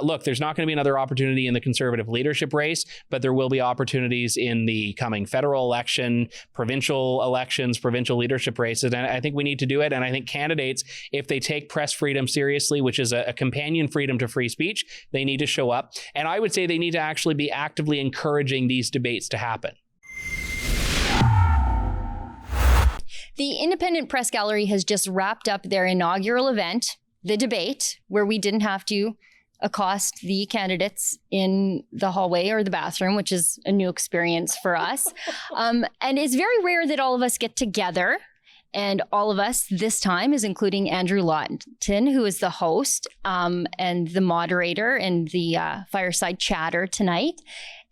Look, there's not going to be another opportunity in the Conservative leadership race, but there will be opportunities in the coming federal election, provincial elections, provincial leadership races. And I think we need to do it. And I think candidates, if they take press freedom seriously, which is a companion freedom to free speech, they need to show up. And I would say they need to actually be actively encouraging these debates to happen. The Independent Press Gallery has just wrapped up their inaugural event, the debate, where we didn't have to accost the candidates in the hallway or the bathroom, which is a new experience for us. And it's very rare that all of us get together. And all of us this time is including Andrew Lawton, who is the host and the moderator and the fireside chatter tonight.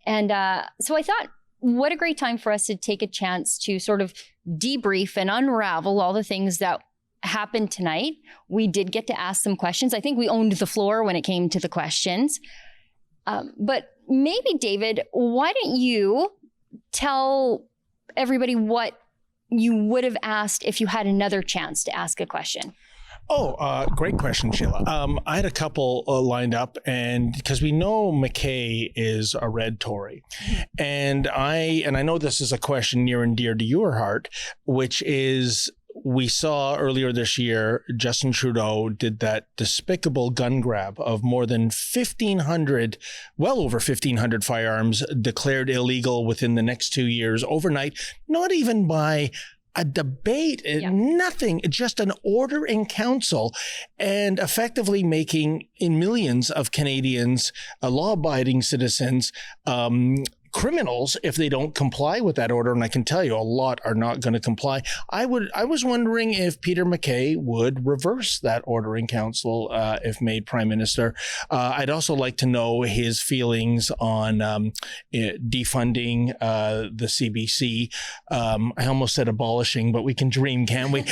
And so I thought, what a great time for us to take a chance to sort of debrief and unravel all the things that happened tonight. We did get to ask some questions. I think we owned the floor when it came to the questions. But maybe, David, why don't you tell everybody what you would have asked if you had another chance to ask a question? Oh, great question, Sheila. I had a couple lined up, and because we know McKay is a red Tory, and I know this is a question near and dear to your heart, which is, we saw earlier this year, Justin Trudeau did that despicable gun grab of more than 1,500, well over 1,500 firearms declared illegal within the next 2 years overnight, not even by a debate, nothing, just an order in council, and effectively making in millions of Canadians, law-abiding citizens, criminals if they don't comply with that order. And I can tell you a lot are not going to comply. I was wondering if Peter McKay would reverse that order in council if made prime minister. I'd also like to know his feelings on defunding the CBC. I almost said abolishing, but we can dream, can't we?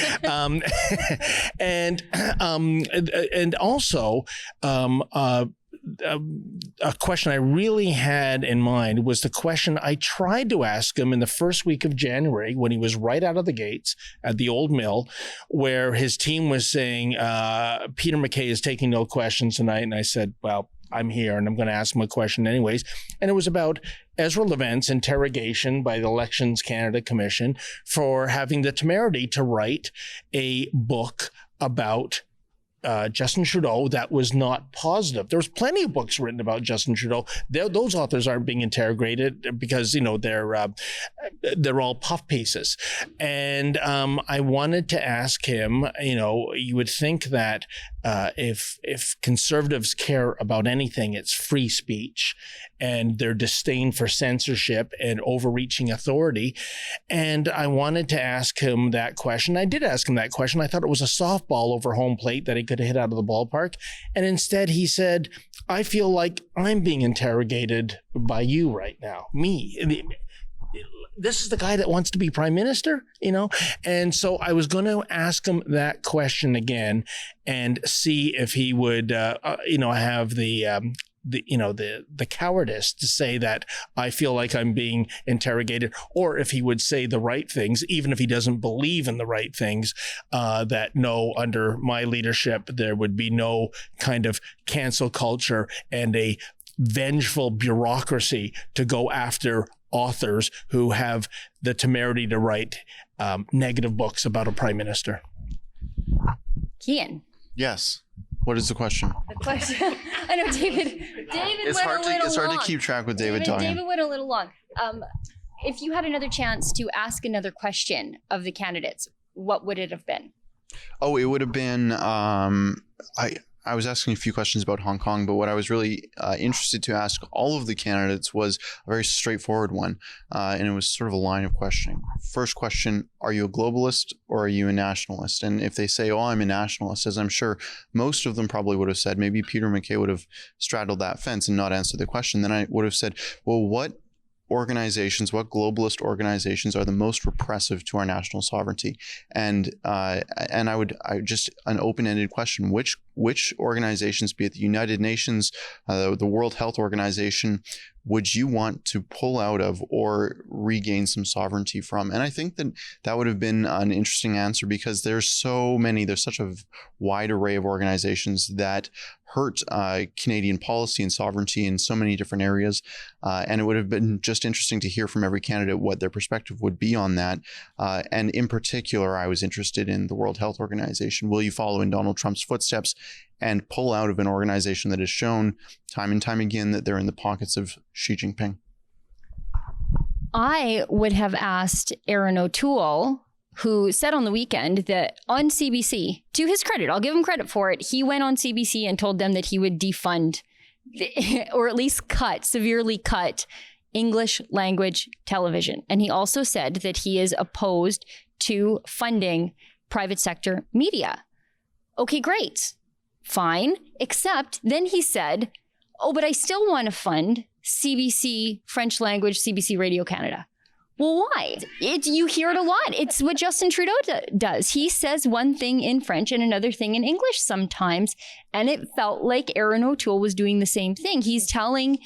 And also, a question I really had in mind was the question I tried to ask him in the first week of January when he was right out of the gates at the old mill, where his team was saying, Peter McKay is taking no questions tonight. And I said, well, I'm here and I'm going to ask him a question anyways. And it was about Ezra Levin's interrogation by the Elections Canada Commission for having the temerity to write a book about Justin Trudeau that was not positive. There was plenty of books written about Justin Trudeau. Those authors aren't being interrogated because, you know, they're all puff pieces. And I wanted to ask him, you know, you would think that if conservatives care about anything, it's free speech and their disdain for censorship and overreaching authority. And I wanted to ask him that question. I did ask him that question. I thought it was a softball over home plate that he could have hit out of the ballpark. And instead he said, I feel like I'm being interrogated by you right now. Me. This is the guy that wants to be prime minister, you know? And so I was going to ask him that question again and see if he would, have the cowardice to say that I feel like I'm being interrogated, or if he would say the right things, even if he doesn't believe in the right things, that no, under my leadership, there would be no kind of cancel culture and a vengeful bureaucracy to go after authors who have the temerity to write negative books about a prime minister. Kian. Yes. What is the question? The question. I know David it's hard to keep track with David talking. David went a little long. If you had another chance to ask another question of the candidates, what would it have been? Oh, it would have been, I was asking a few questions about Hong Kong, but what I was really interested to ask all of the candidates was a very straightforward one, and it was sort of a line of questioning. First question, are you a globalist or are you a nationalist? And if they say, oh, I'm a nationalist, as I'm sure most of them probably would have said, maybe Peter McKay would have straddled that fence and not answered the question, then I would have said, well, what globalist organizations are the most repressive to our national sovereignty? And I just an open-ended question, which which organizations, be it the United Nations, the World Health Organization, would you want to pull out of or regain some sovereignty from? And I think that would have been an interesting answer, because there's such a wide array of organizations that hurt Canadian policy and sovereignty in so many different areas. And it would have been just interesting to hear from every candidate what their perspective would be on that. And in particular, I was interested in the World Health Organization. Will you follow in Donald Trump's footsteps and pull out of an organization that has shown time and time again that they're in the pockets of Xi Jinping? I would have asked Erin O'Toole, who said on the weekend that on CBC, to his credit, I'll give him credit for it, he went on CBC and told them that he would defund or at least severely cut English language television. And he also said that he is opposed to funding private sector media. Okay, great. Fine. Except then he said, oh, but I still want to fund CBC French language, CBC Radio Canada. Well, why? You hear it a lot. It's what Justin Trudeau does. He says one thing in French and another thing in English sometimes. And it felt like Erin O'Toole was doing the same thing. He's telling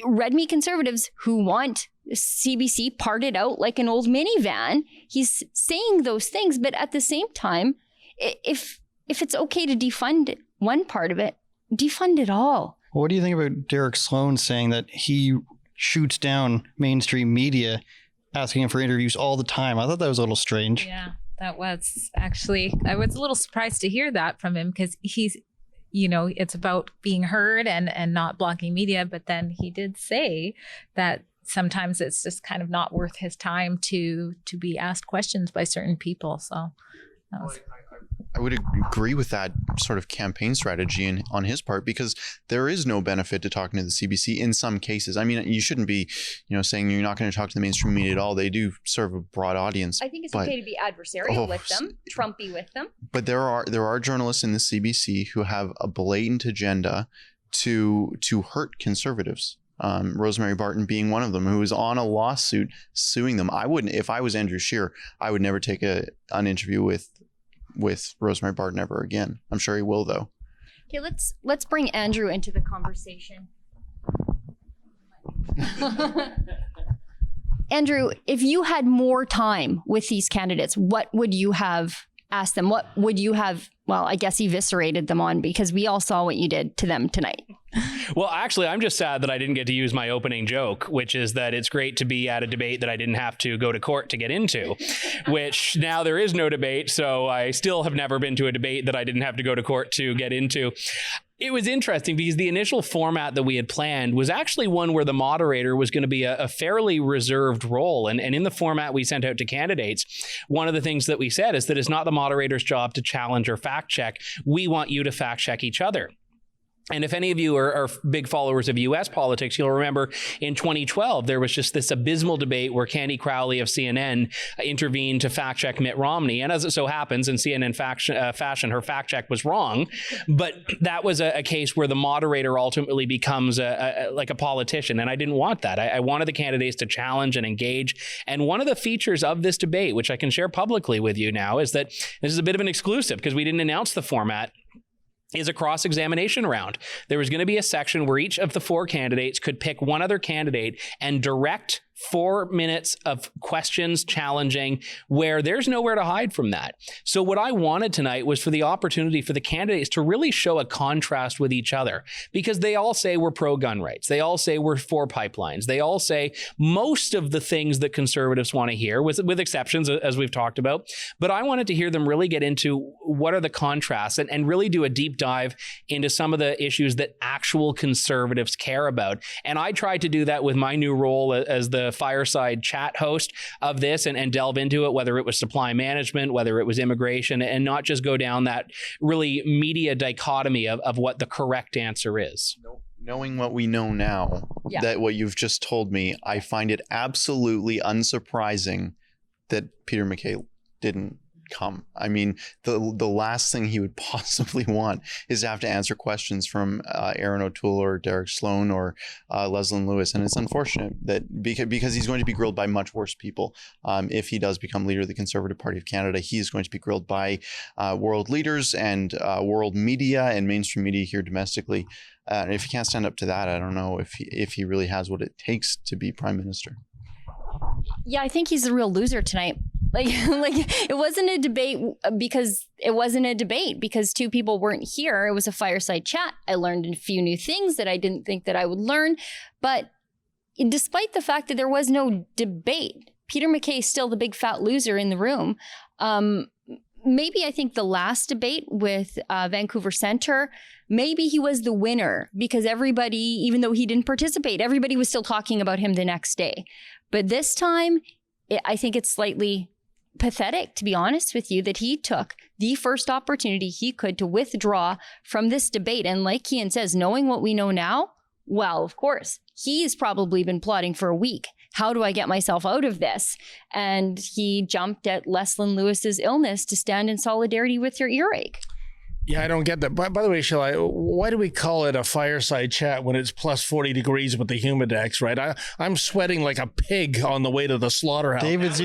red meat conservatives who want CBC parted out like an old minivan. He's saying those things. But at the same time, if it's okay to defund one part of it, defund it all. What do you think about Derek Sloan saying that he shoots down mainstream media, asking him for interviews all the time? I thought that was a little strange. Yeah, that was actually, I was a little surprised to hear that from him, because he's, it's about being heard and not blocking media. But then he did say that sometimes it's just kind of not worth his time to be asked questions by certain people. So that was... I would agree with that sort of campaign strategy on his part, because there is no benefit to talking to the CBC in some cases. I mean, you shouldn't be, saying you're not going to talk to the mainstream media at all. They do serve a broad audience. I think it's okay to be adversarial with them, Trumpy with them. But there are journalists in the CBC who have a blatant agenda to hurt conservatives. Rosemary Barton being one of them, who is on a lawsuit suing them. I wouldn't, if I was Andrew Scheer, I would never take an interview with Rosemary Barton ever again. I'm sure he will, though. Okay, let's bring Andrew into the conversation. Andrew, if you had more time with these candidates, what would you have asked them? What would you have, well, I guess eviscerated them on, because we all saw what you did to them tonight. Well, actually, I'm just sad that I didn't get to use my opening joke, which is that it's great to be at a debate that I didn't have to go to court to get into, which now there is no debate. So I still have never been to a debate that I didn't have to go to court to get into. It was interesting because the initial format that we had planned was actually one where the moderator was going to be a fairly reserved role. And in the format we sent out to candidates, one of the things that we said is that it's not the moderator's job to challenge or fact check. We want you to fact check each other. And if any of you are big followers of U.S. politics, you'll remember in 2012, there was just this abysmal debate where Candy Crowley of CNN intervened to fact check Mitt Romney. And as it so happens, in CNN fashion, her fact check was wrong. But that was a case where the moderator ultimately becomes like a politician. And I didn't want that. I wanted the candidates to challenge and engage. And one of the features of this debate, which I can share publicly with you now, is that this is a bit of an exclusive because we didn't announce the format, is a cross-examination round. There was going to be a section where each of the four candidates could pick one other candidate and direct 4 minutes of questions challenging, where there's nowhere to hide from that. So what I wanted tonight was for the opportunity for the candidates to really show a contrast with each other, because they all say we're pro-gun rights. They all say we're for pipelines. They all say most of the things that conservatives want to hear, with exceptions, as we've talked about. But I wanted to hear them really get into what are the contrasts and really do a deep dive into some of the issues that actual conservatives care about. And I tried to do that with my new role as the fireside chat host of this and delve into it, whether it was supply management, whether it was immigration, and not just go down that really media dichotomy of what the correct answer is. Knowing what we know now, that what you've just told me, I find it absolutely unsurprising that Peter McKay didn't come. I mean, the last thing he would possibly want is to have to answer questions from Erin O'Toole or Derek Sloan or Leslie Lewis. And it's unfortunate that because he's going to be grilled by much worse people. If he does become leader of the Conservative Party of Canada, he is going to be grilled by world leaders and world media and mainstream media here domestically. And if he can't stand up to that, I don't know if he really has what it takes to be Prime Minister. Yeah, I think he's the real loser tonight. Like it wasn't a debate because two people weren't here. It was a fireside chat. I learned a few new things that I didn't think that I would learn. But despite the fact that there was no debate, Peter McKay is still the big fat loser in the room. Maybe I think the last debate with Vancouver Centre, maybe he was the winner because everybody, even though he didn't participate, everybody was still talking about him the next day. But this time, I think it's slightly pathetic, to be honest with you, that he took the first opportunity he could to withdraw from this debate. And like Cian says, knowing what we know now, well, of course, he's probably been plotting for a week. How do I get myself out of this? And he jumped at Leslie Lewis's illness to stand in solidarity with your earache. Yeah, I don't get that. By the way, why do we call it a fireside chat when it's plus 40 degrees with the Humidex, right? I'm sweating like a pig on the way to the slaughterhouse.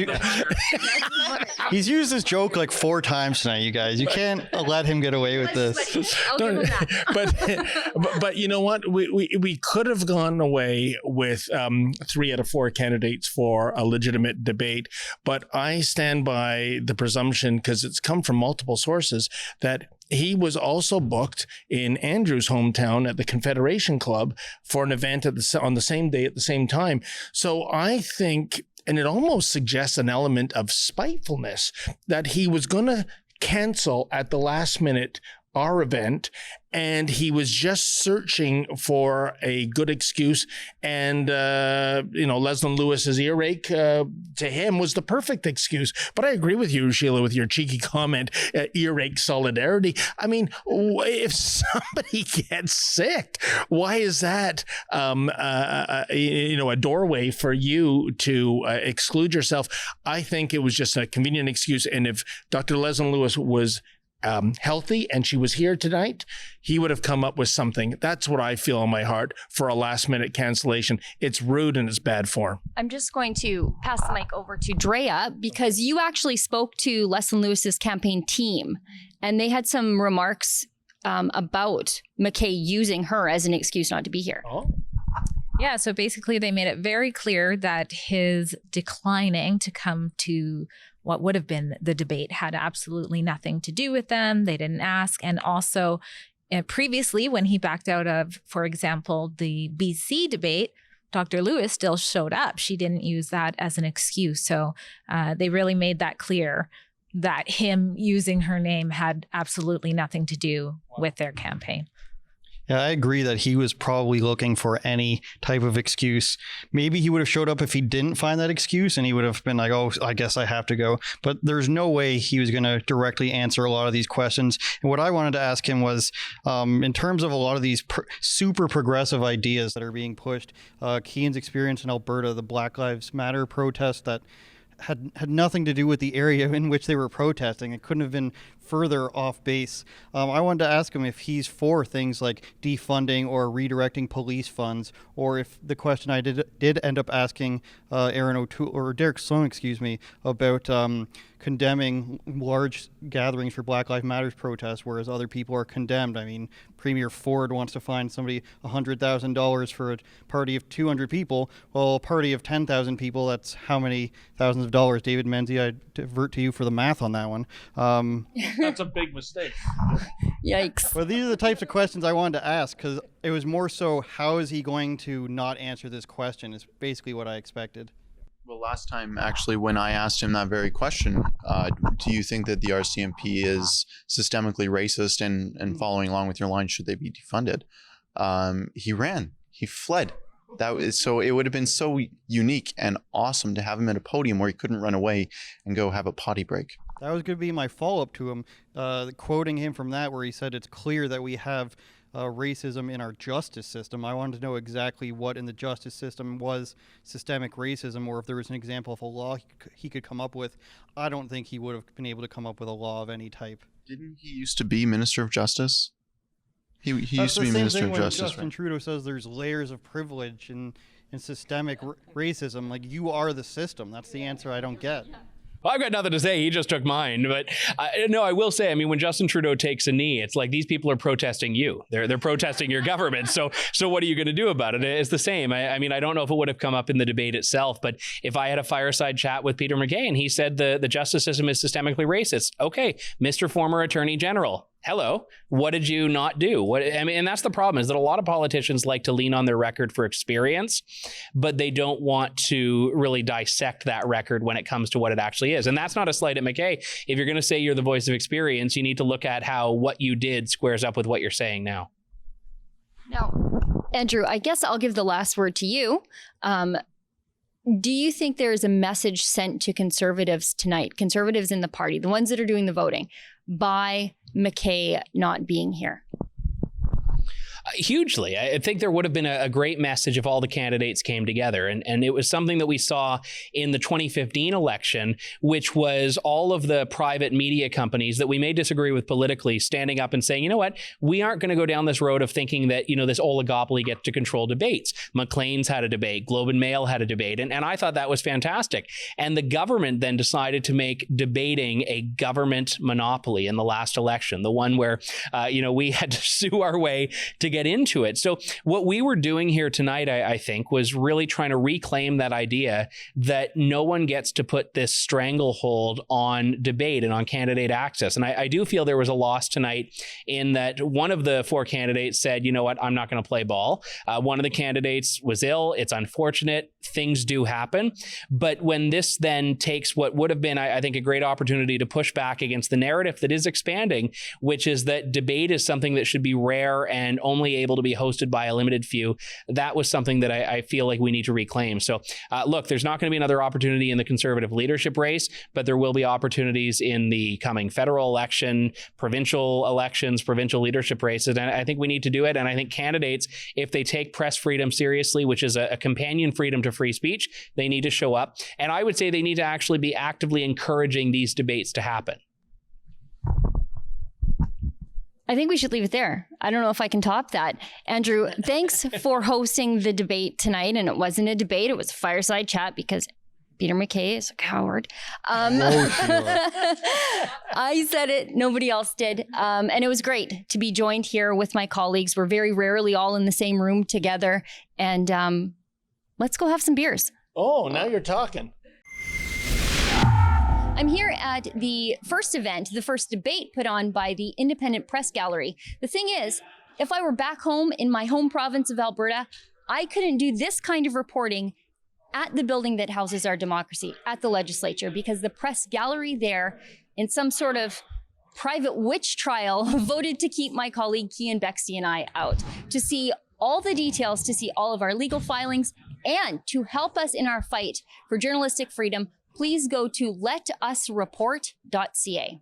He's used this joke like 4 times tonight, you guys. You can't let him get away with this. I'll give him that. But you know what? We could have gone away with 3 out of 4 candidates for a legitimate debate. But I stand by the presumption, because it's come from multiple sources, that he was also booked in Andrew's hometown at the Confederation Club for an event on the same day at the same time. So I think, and it almost suggests an element of spitefulness, that he was going to cancel at the last minute our event, and he was just searching for a good excuse. And, Leslie Lewis's earache to him was the perfect excuse. But I agree with you, Sheila, with your cheeky comment, earache solidarity. I mean, if somebody gets sick, why is that, a doorway for you to exclude yourself? I think it was just a convenient excuse. And if Dr. Leslie Lewis was healthy and she was here tonight, he would have come up with something. That's what I feel in my heart for a last minute cancellation. It's rude and it's bad form. I'm just going to pass the mic over to Drea, because you actually spoke to Leslie Lewis's campaign team, and they had some remarks about McKay using her as an excuse not to be here. Oh. Yeah, so basically they made it very clear that his declining to come to what would have been the debate had absolutely nothing to do with them. They didn't ask. And also previously, when he backed out of, for example, the BC debate, Dr. Lewis still showed up. She didn't use that as an excuse. So they really made that clear that him using her name had absolutely nothing to do with their campaign. Yeah, I agree that he was probably looking for any type of excuse. Maybe he would have showed up if he didn't find that excuse, and he would have been like, oh, I guess I have to go. But there's no way he was going to directly answer a lot of these questions. And what I wanted to ask him was, in terms of a lot of these super progressive ideas that are being pushed, Cian's experience in Alberta, the Black Lives Matter protest that had nothing to do with the area in which they were protesting. It couldn't have been further off base. I wanted to ask him if he's for things like defunding or redirecting police funds, or if the question I did end up asking Erin O'Toole or Derek Sloan, about condemning large gatherings for Black Lives Matter protests, whereas other people are condemned. I mean, Premier Ford wants to fine somebody $100,000 for a party of 200 people. Well, a party of 10,000 people, that's how many thousands of dollars? David Menzies, I divert to you for the math on that one. That's a big mistake. Yikes. Well, these are the types of questions I wanted to ask, because it was more so, how is he going to not answer this question is basically what I expected. Well, last time, actually, when I asked him that very question, do you think that the RCMP is systemically racist and following along with your line, should they be defunded? He ran. He fled. So it would have been so unique and awesome to have him at a podium where he couldn't run away and go have a potty break. That was going to be my follow-up to him, quoting him from that, where he said it's clear that we have racism in our justice system. I wanted to know exactly what in the justice system was systemic racism, or if there was an example of a law he could come up with. I don't think he would have been able to come up with a law of any type. Didn't he used to be Minister of Justice? He used to be Minister of Justice. Justin Right? Trudeau says there's layers of privilege and systemic racism. Like, you are the system. That's the answer I don't get. Well, I've got nothing to say. He just took mine. But no, I will say, I mean, when Justin Trudeau takes a knee, it's like these people are protesting you. They're protesting your government. So what are you going to do about it? It's the same. I mean, I don't know if it would have come up in the debate itself, but if I had a fireside chat with Peter McKay and he said the justice system is systemically racist, okay, Mr. Former Attorney General, hello, what did you not do? And that's the problem, is that a lot of politicians like to lean on their record for experience, but they don't want to really dissect that record when it comes to what it actually is. And that's not a slight at McKay. If you're going to say you're the voice of experience, you need to look at how what you did squares up with what you're saying now. Now, Andrew, I guess I'll give the last word to you. Do you think there is a message sent to Conservatives tonight, Conservatives in the party, the ones that are doing the voting, by McKay not being here? Hugely. I think there would have been a great message if all the candidates came together. And it was something that we saw in the 2015 election, which was all of the private media companies that we may disagree with politically standing up and saying, you know what, we aren't going to go down this road of thinking that, this oligopoly gets to control debates. Maclean's had a debate. Globe and Mail had a debate. And I thought that was fantastic. And the government then decided to make debating a government monopoly in the last election, the one where, we had to sue our way to get into it. So what we were doing here tonight, I think, was really trying to reclaim that idea that no one gets to put this stranglehold on debate and on candidate access. And I do feel there was a loss tonight in that one of the four candidates said, you know what, I'm not going to play ball. One of the candidates was ill. It's unfortunate. Things do happen. But when this then takes what would have been, I think, a great opportunity to push back against the narrative that is expanding, which is that debate is something that should be rare and only able to be hosted by a limited few. That was something that I feel like we need to reclaim. So look, there's not going to be another opportunity in the Conservative leadership race, but there will be opportunities in the coming federal election, provincial elections, provincial leadership races. And I think we need to do it. And I think candidates, if they take press freedom seriously, which is a companion freedom to free speech, they need to show up. And I would say they need to actually be actively encouraging these debates to happen. I think we should leave it there. I don't know if I can top that. Andrew, thanks for hosting the debate tonight. And it wasn't a debate, it was a fireside chat because Peter McKay is a coward. I said it, nobody else did. And it was great to be joined here with my colleagues. We're very rarely all in the same room together. And let's go have some beers. Oh, now you're talking. I'm here at the first event, the first debate put on by the Independent Press Gallery. The thing is, if I were back home in my home province of Alberta, I couldn't do this kind of reporting at the building that houses our democracy, at the legislature, because the press gallery there, in some sort of private witch trial, voted to keep my colleague Cian Bexty and I out, to see all the details, to see all of our legal filings, and to help us in our fight for journalistic freedom. Please go to letusreport.ca.